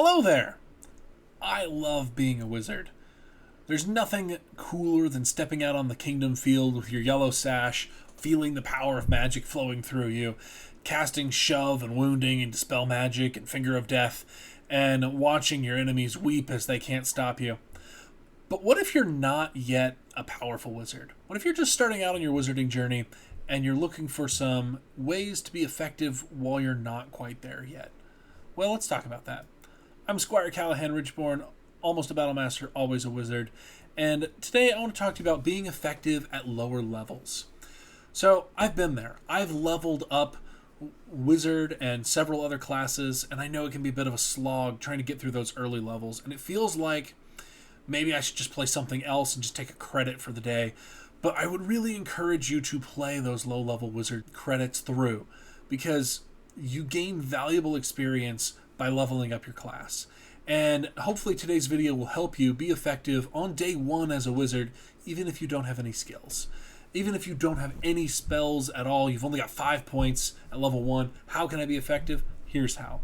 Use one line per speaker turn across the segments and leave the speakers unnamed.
Hello there! I love being a wizard. There's nothing cooler than stepping out on the kingdom field with your yellow sash, feeling the power of magic flowing through you, casting shove and wounding and dispel magic and finger of death, and watching your enemies weep as they can't stop you. But what if you're not yet a powerful wizard? What if you're just starting out on your wizarding journey and you're looking for some ways to be effective while you're not quite there yet? Well, let's talk about that. I'm Squire Callahan Ridgeborn, almost a battle master, always a wizard, and today I want to talk to you about being effective at lower levels. So I've been there. I've leveled up wizard and several other classes, and I know it can be a bit of a slog trying to get through those early levels, and it feels like maybe I should just play something else and just take a credit for the day. But I would really encourage you to play those low-level wizard credits through, because you gain valuable experience by leveling up your class. And hopefully today's video will help you be effective on day one as a wizard, even if you don't have any skills. Even if you don't have any spells at all, you've only got 5 points at level 1. How can I be effective? Here's how.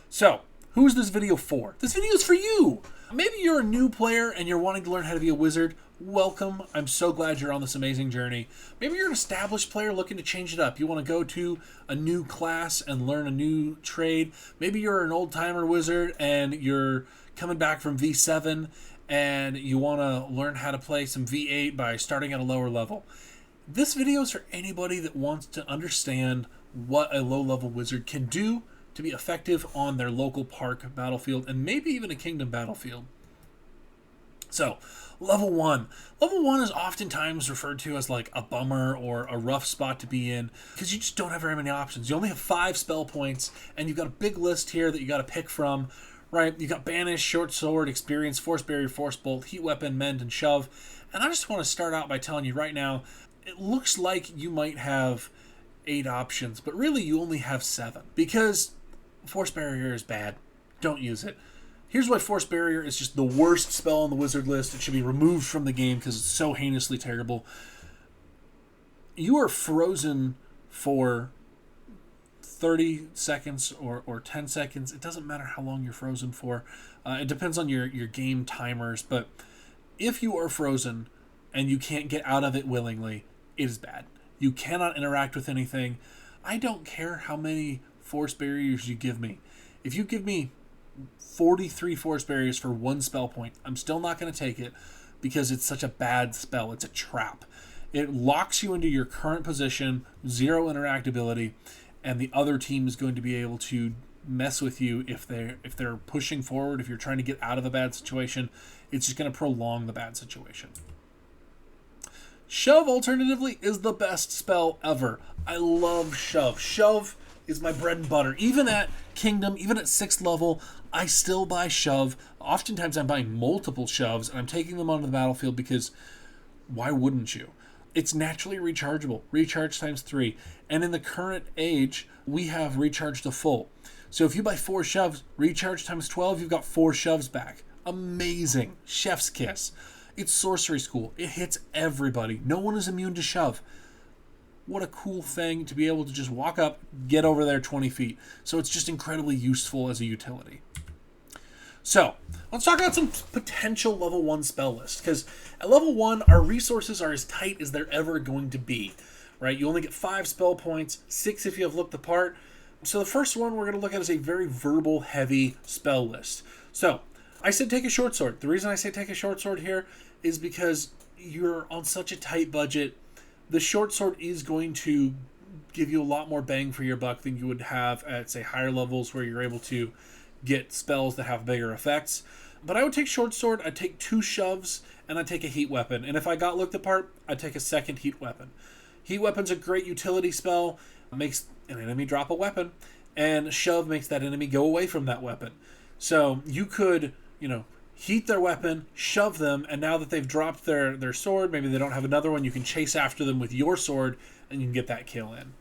So, who's this video for? This video is for you! Maybe you're a new player and you're wanting to learn how to be a wizard. Welcome. I'm so glad you're on this amazing journey. Maybe you're an established player looking to change it up. You want to go to a new class and learn a new trade. Maybe you're an old-timer wizard and you're coming back from V7 and you want to learn how to play some V8 by starting at a lower level. This video is for anybody that wants to understand what a low-level wizard can do to be effective on their local park battlefield and maybe even a kingdom battlefield. So, level 1. Level 1 is oftentimes referred to as like a bummer or a rough spot to be in because you just don't have very many options. You only have 5 spell points and you've got a big list here that you got to pick from, right? You got Banish, Short Sword, Experience, Force Barrier, Force Bolt, Heat Weapon, Mend, and Shove. And I just want to start out by telling you right now, it looks like you might have 8 options, but really you only have 7 because Force Barrier is bad. Don't use it. Here's why Force Barrier is just the worst spell on the wizard list. It should be removed from the game because it's so heinously terrible. You are frozen for 30 seconds or 10 seconds. It doesn't matter how long you're frozen for. It depends on your game timers. But if you are frozen and you can't get out of it willingly, it is bad. You cannot interact with anything. I don't care how many Force Barriers you give me. If you give me 43 Force Barriers for 1 spell point, I'm still not going to take it because it's such a bad spell. It's a trap. It locks you into your current position, 0 interactability, and the other team is going to be able to mess with you if they're pushing forward. If you're trying to get out of a bad situation, it's just going to prolong the bad situation. Shove, alternatively, is the best spell ever. I love Shove. Shove is my bread and butter. Even at Kingdom, even at 6th level, I still buy Shove. Oftentimes I'm buying multiple Shoves, and I'm taking them onto the battlefield because why wouldn't you? It's naturally rechargeable. Recharge times 3. And in the current age, we have recharge to full. So if you buy 4 Shoves, recharge times 12, you've got 4 Shoves back. Amazing. Chef's kiss. It's sorcery school. It hits everybody. No one is immune to Shove. What a cool thing to be able to just walk up, get over there 20 feet. So it's just incredibly useful as a utility. So, let's talk about some potential level 1 spell lists. Because at level 1, our resources are as tight as they're ever going to be. Right? You only get 5 spell points, 6 if you have looked the part. So the first one we're going to look at is a very verbal heavy spell list. So, I said take a short sword. The reason I say take a short sword here is because you're on such a tight budget. The short sword is going to give you a lot more bang for your buck than you would have at, say, higher levels where you're able to get spells that have bigger effects. But I would take short sword, I'd take 2 shoves, and I'd take a heat weapon. And if I got looked apart, I'd take a second heat weapon. Heat weapon's a great utility spell. It makes an enemy drop a weapon, and shove makes that enemy go away from that weapon. So you could, heat their weapon, shove them, and now that they've dropped their sword, maybe they don't have another one, you can chase after them with your sword, and you can get that kill in.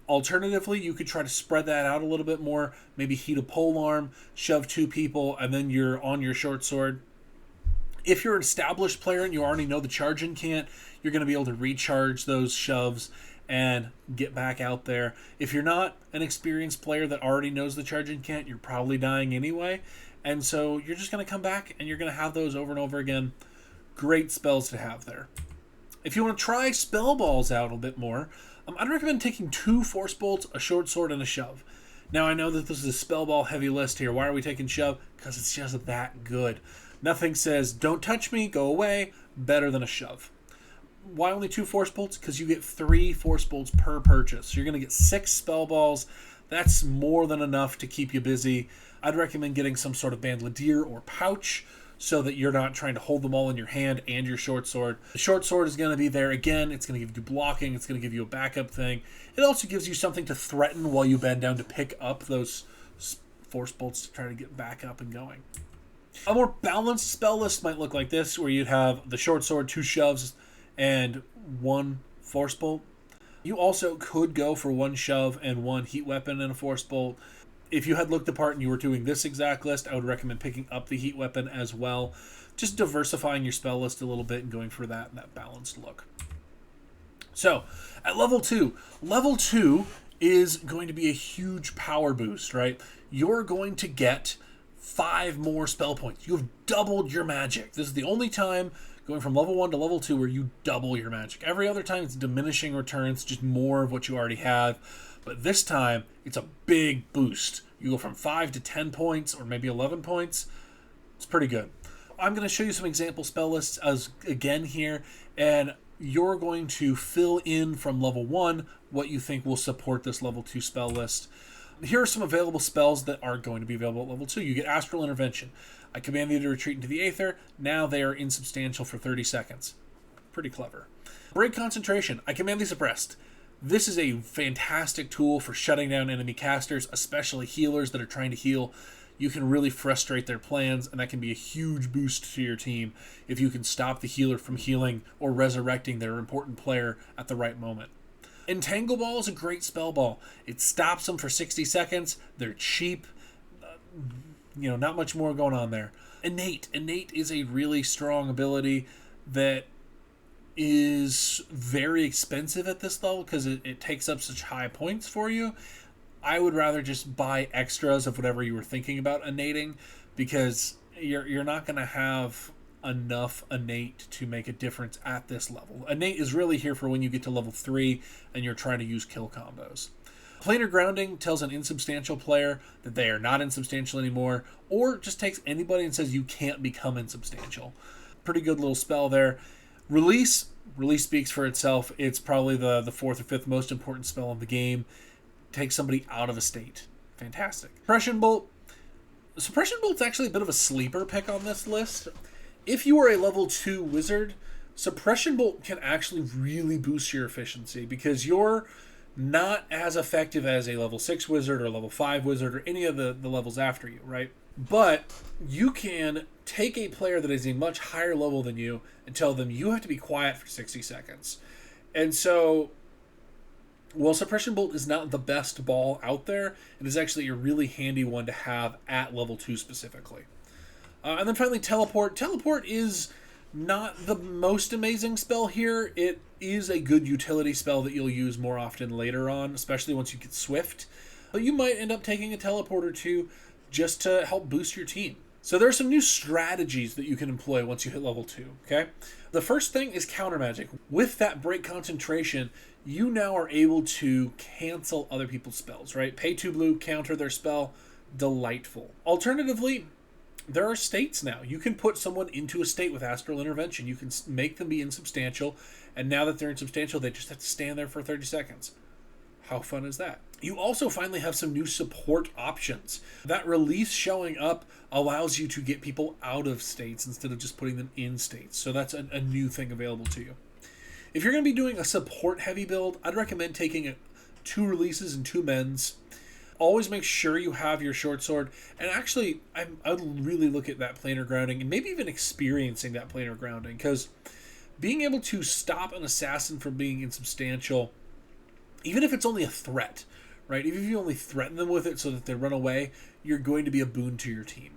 Alternatively, you could try to spread that out a little bit more, maybe heat a polearm, shove 2 people, and then you're on your short sword. If you're an established player and you already know the charge incant, you're going to be able to recharge those shoves and get back out there. If you're not an experienced player that already knows the charge incant, you're probably dying anyway. And so you're just going to come back and you're going to have those over and over again. Great spells to have there. If you want to try spell balls out a bit more, I'd recommend taking 2 Force Bolts, a Short Sword, and a Shove. Now, I know that this is a spell ball heavy list here. Why are we taking Shove? Because it's just that good. Nothing says, don't touch me, go away, better than a Shove. Why only 2 Force Bolts? Because you get 3 Force Bolts per purchase. So you're going to get 6 spell balls. That's more than enough to keep you busy. I'd recommend getting some sort of bandolier or pouch so that you're not trying to hold them all in your hand and your short sword. The short sword is going to be there again. It's going to give you blocking. It's going to give you a backup thing. It also gives you something to threaten while you bend down to pick up those Force Bolts to try to get back up and going. A more balanced spell list might look like this, where you'd have the short sword, 2 shoves, and 1 Force Bolt. You also could go for 1 shove and 1 heat weapon and a Force Bolt. If you had looked apart and you were doing this exact list, I would recommend picking up the heat weapon as well. Just diversifying your spell list a little bit and going for that balanced look. So, at level 2 is going to be a huge power boost, right? You're going to get 5 more spell points. You have doubled your magic. This is the only time going from level 1 to level 2 where you double your magic. Every other time it's diminishing returns, just more of what you already have. But this time, it's a big boost. You go from 5 to 10 points, or maybe 11 points. It's pretty good. I'm going to show you some example spell lists again here, and you're going to fill in from level 1 what you think will support this level 2 spell list. Here are some available spells that are going to be available at level 2. You get Astral Intervention. I command you to retreat into the Aether. Now they are insubstantial for 30 seconds. Pretty clever. Break Concentration. I command thee suppressed. This is a fantastic tool for shutting down enemy casters, especially healers that are trying to heal. You can really frustrate their plans, and that can be a huge boost to your team if you can stop the healer from healing or resurrecting their important player at the right moment. Entangle Ball is a great spell ball. It stops them for 60 seconds. They're cheap. Not much more going on there. Innate. Innate is a really strong ability that is very expensive at this level because it takes up such high points for you. I would rather just buy extras of whatever you were thinking about innating, because you're not going to have enough innate to make a difference at this level. Innate is really here for when you get to level 3 and you're trying to use kill combos. Planar Grounding tells an insubstantial player that they are not insubstantial anymore, or just takes anybody and says you can't become insubstantial. Pretty good little spell there. Release speaks for itself. It's probably the 4th or 5th most important spell in the game. Takes somebody out of a state. Fantastic. Suppression Bolt. Suppression Bolt's actually a bit of a sleeper pick on this list. If you are a level 2 wizard, Suppression Bolt can actually really boost your efficiency, because you're not as effective as a level 6 wizard or level 5 wizard or any of the levels after you, right? But you can take a player that is a much higher level than you and tell them you have to be quiet for 60 seconds. And so, while Suppression Bolt is not the best ball out there, it is actually a really handy one to have at level 2 specifically. And then finally, Teleport. Teleport is not the most amazing spell here. It is a good utility spell that you'll use more often later on, especially once you get Swift. But you might end up taking a teleport or two just to help boost your team. So there are some new strategies that you can employ once you hit level 2, okay? The first thing is counter magic. With that break concentration, you now are able to cancel other people's spells, right? Pay 2 blue, counter their spell. Delightful. Alternatively, there are states now. You can put someone into a state with Astral Intervention. You can make them be insubstantial, and now that they're insubstantial, they just have to stand there for 30 seconds. How fun is that? You also finally have some new support options. That release showing up allows you to get people out of states instead of just putting them in states. So that's a new thing available to you. If you're going to be doing a support-heavy build, I'd recommend taking 2 releases and 2 mends. Always make sure you have your short sword. And actually, I'd really look at that planar grounding and maybe even experiencing that planar grounding, because being able to stop an assassin from being insubstantial, even if it's only a threat, right? Even if you only threaten them with it so that they run away, you're going to be a boon to your team.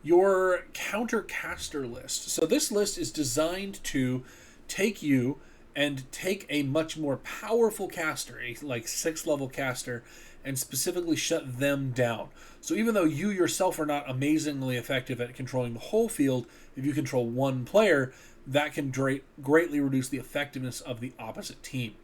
Your counter caster list. So this list is designed to take you and take a much more powerful caster, a like 6th level caster, and specifically shut them down. So even though you yourself are not amazingly effective at controlling the whole field, if you control one player, that can greatly reduce the effectiveness of the opposite team.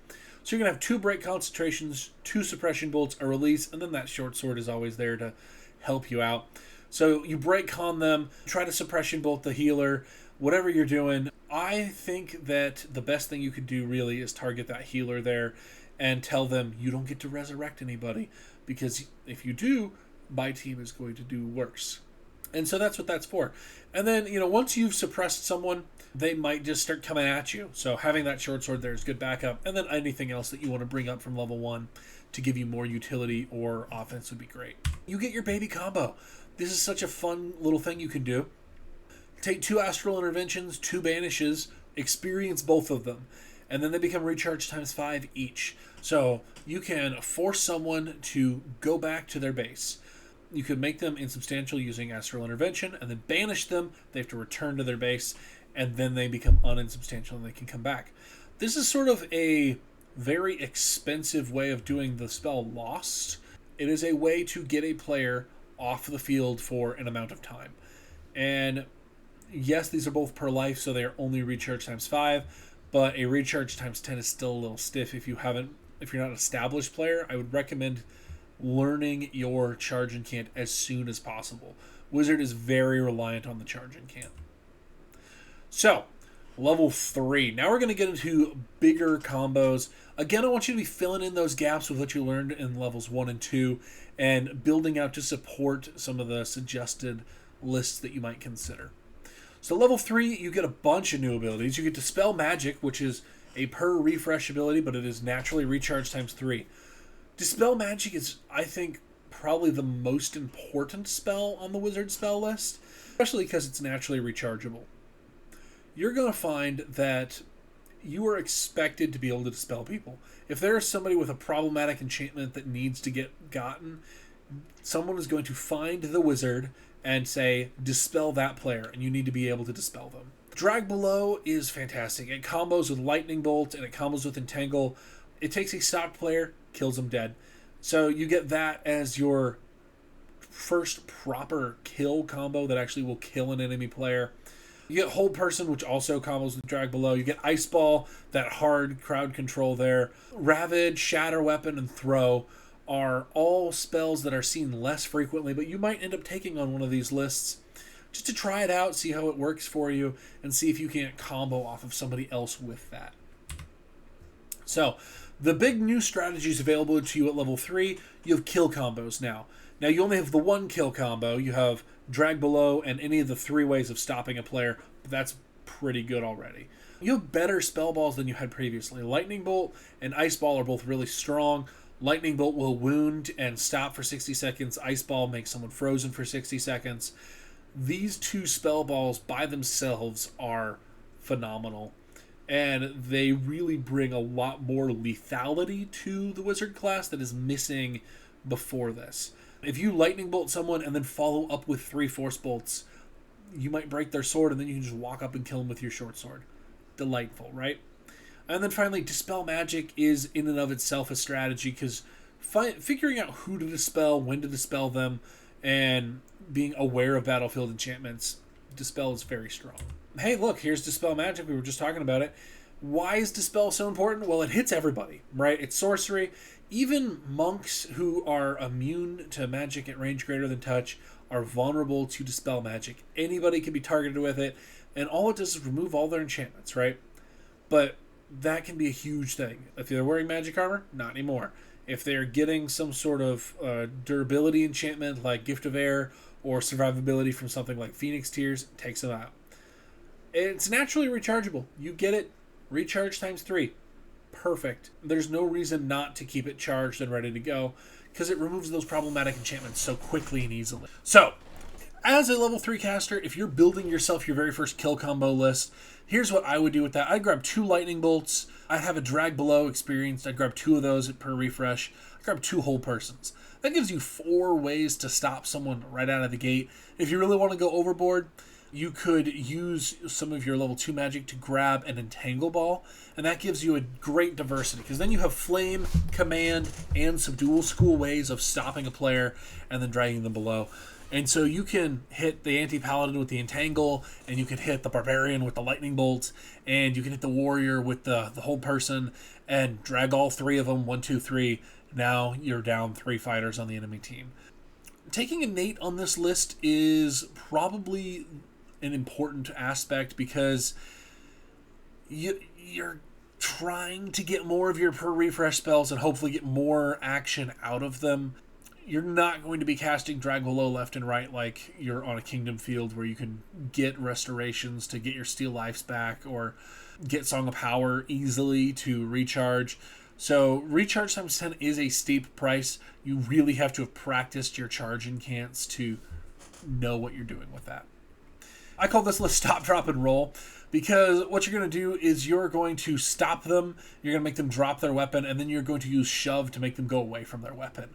So you're going to have 2 break concentrations, 2 suppression bolts, a release, and then that short sword is always there to help you out. So you break con them, try to suppression bolt the healer, whatever you're doing. I think that the best thing you could do really is target that healer there and tell them you don't get to resurrect anybody, because if you do, my team is going to do worse. And so that's what that's for. And then, once you've suppressed someone, they might just start coming at you. So having that short sword there is good backup. And then anything else that you want to bring up from level 1 to give you more utility or offense would be great. You get your baby combo. This is such a fun little thing you can do. Take 2 astral interventions, 2 banishes, experience both of them, and then they become recharge times 5 each. So you can force someone to go back to their base. You could make them insubstantial using astral intervention, and then banish them. They have to return to their base, and then they become uninsubstantial and they can come back. This is sort of a very expensive way of doing the spell Lost. It is a way to get a player off the field for an amount of time. And yes, these are both per life, so they are only recharge times 5, but a recharge times 10 is still a little stiff if you're not an established player. I would recommend learning your charge incant as soon as possible. Wizard is very reliant on the charge incant. So, level 3. Now we're going to get into bigger combos. Again, I want you to be filling in those gaps with what you learned in levels 1 and 2 and building out to support some of the suggested lists that you might consider. So level 3, you get a bunch of new abilities. You get Dispel Magic, which is a per refresh ability, but it is naturally recharge times 3. Dispel Magic is, I think, probably the most important spell on the wizard spell list, especially because it's naturally rechargeable. You're going to find that you are expected to be able to dispel people. If there is somebody with a problematic enchantment that needs to get gotten, someone is going to find the wizard and say, dispel that player, and you need to be able to dispel them. Drag Below is fantastic. It combos with Lightning Bolt, and it combos with Entangle. It takes a stock player, kills them dead. So you get that as your first proper kill combo that actually will kill an enemy player. You get Hold Person, which also combos with Drag Below. You get Ice Ball, that hard crowd control there. Ravage, Shatter Weapon, and Throw are all spells that are seen less frequently, but you might end up taking on one of these lists just to try it out, see how it works for you, and see if you can't combo off of somebody else with that. So, the big new strategies available to you at level 3, you have kill combos now. Now, you only have the one kill combo. You have Drag Below and any of the 3 ways of stopping a player, but that's pretty good already. You have better spell balls than you had previously. Lightning Bolt and Ice Ball are both really strong. Lightning Bolt will wound and stop for 60 seconds. Ice Ball makes someone frozen for 60 seconds. These 2 spell balls by themselves are phenomenal, and they really bring a lot more lethality to the wizard class that is missing before this. If you Lightning Bolt someone and then follow up with 3 Force Bolts, you might break their sword, and then you can just walk up and kill them with your short sword. Delightful, right? And then finally, Dispel Magic is in and of itself a strategy, because figuring out who to dispel, when to dispel them, and being aware of battlefield enchantments, Dispel is very strong. Hey, look, here's Dispel Magic. We were just talking about it. Why is Dispel so important? Well, it hits everybody, right? It's sorcery. Even monks who are immune to magic at range greater than touch are vulnerable to Dispel Magic. Anybody can be targeted with it, and all it does is remove all their enchantments, right? But that can be a huge thing. If they're wearing magic armor, not anymore. If they're getting some sort of durability enchantment like Gift of Air or survivability from something like Phoenix Tears, it takes them out. It's naturally rechargeable. You get it, recharge times 3. Perfect. There's no reason not to keep it charged and ready to go, because it removes those problematic enchantments so quickly and easily. So, as a level 3 caster, if you're building yourself your very first kill combo list, here's what I would do with that. I'd grab 2 Lightning Bolts. I'd have a Drag Below experienced. I'd grab 2 of those per refresh. I'd grab 2 Hold Persons. That gives you 4 ways to stop someone right out of the gate. If you really want to go overboard, you could use some of your level 2 magic to grab an entangle ball, and that gives you a great diversity, because then you have flame, command, and some dual school ways of stopping a player and then dragging them below. And so you can hit the anti-paladin with the entangle, and you can hit the barbarian with the lightning bolts, and you can hit the warrior with the whole person, and drag all three of them, 1, 2, 3. Now you're down 3 fighters on the enemy team. Taking innate on this list is probably an important aspect, because you're trying to get more of your per refresh spells and hopefully get more action out of them. You're not going to be casting drag below left and right like you're on a kingdom field where you can get restorations to get your steel lives back, or get Song of Power easily to recharge. So recharge times 10 is a steep price. You really have to have practiced your charge incants to know what you're doing with that. I call this list stop, drop, and roll, because what you're going to do is you're going to stop them, you're going to make them drop their weapon, and then you're going to use shove to make them go away from their weapon.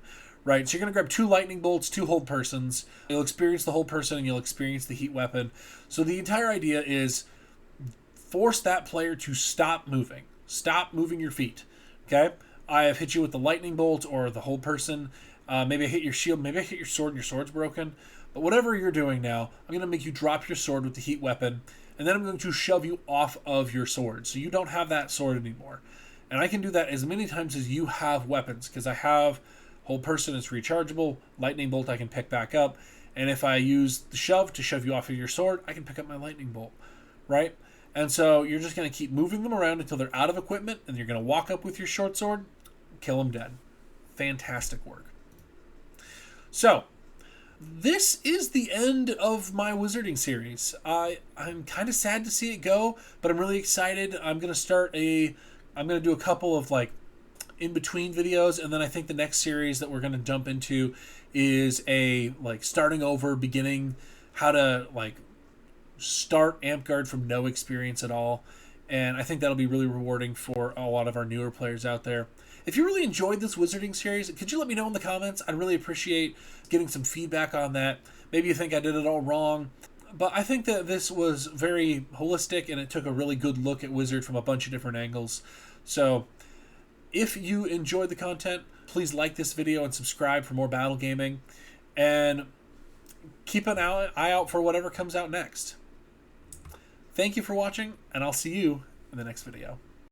Right, so you're going to grab 2 lightning bolts, 2 hold persons. You'll experience the hold person, and you'll experience the heat weapon. So the entire idea is force that player to stop moving. Stop moving your feet. Okay? I have hit you with the lightning bolt or the hold person. Maybe I hit your shield. Maybe I hit your sword and your sword's broken. But whatever you're doing now, I'm going to make you drop your sword with the heat weapon, and then I'm going to shove you off of your sword. So you don't have that sword anymore. And I can do that as many times as you have weapons, because I have hold person is rechargeable, lightning bolt I can pick back up, and if I use the shove to shove you off of your sword, I can pick up my lightning bolt, right? And so you're just going to keep moving them around until they're out of equipment, and you're going to walk up with your short sword, kill them dead. Fantastic work. So, this is the end of my wizarding series. I'm kind of sad to see it go, but I'm really excited. I'm going to do a couple of in-between videos, and then I think the next series that we're going to jump into is a starting over, beginning how to start Amtgard from no experience at all. And I think that'll be really rewarding for a lot of our newer players out there. If you really enjoyed this wizarding series, could you let me know in the comments? I'd really appreciate getting some feedback on that. Maybe you think I did it all wrong, but I think that this was very holistic, and it took a really good look at Wizard from a bunch of different angles. So if you enjoyed the content, please like this video and subscribe for more battle gaming, and keep an eye out for whatever comes out next. Thank you for watching, and I'll see you in the next video.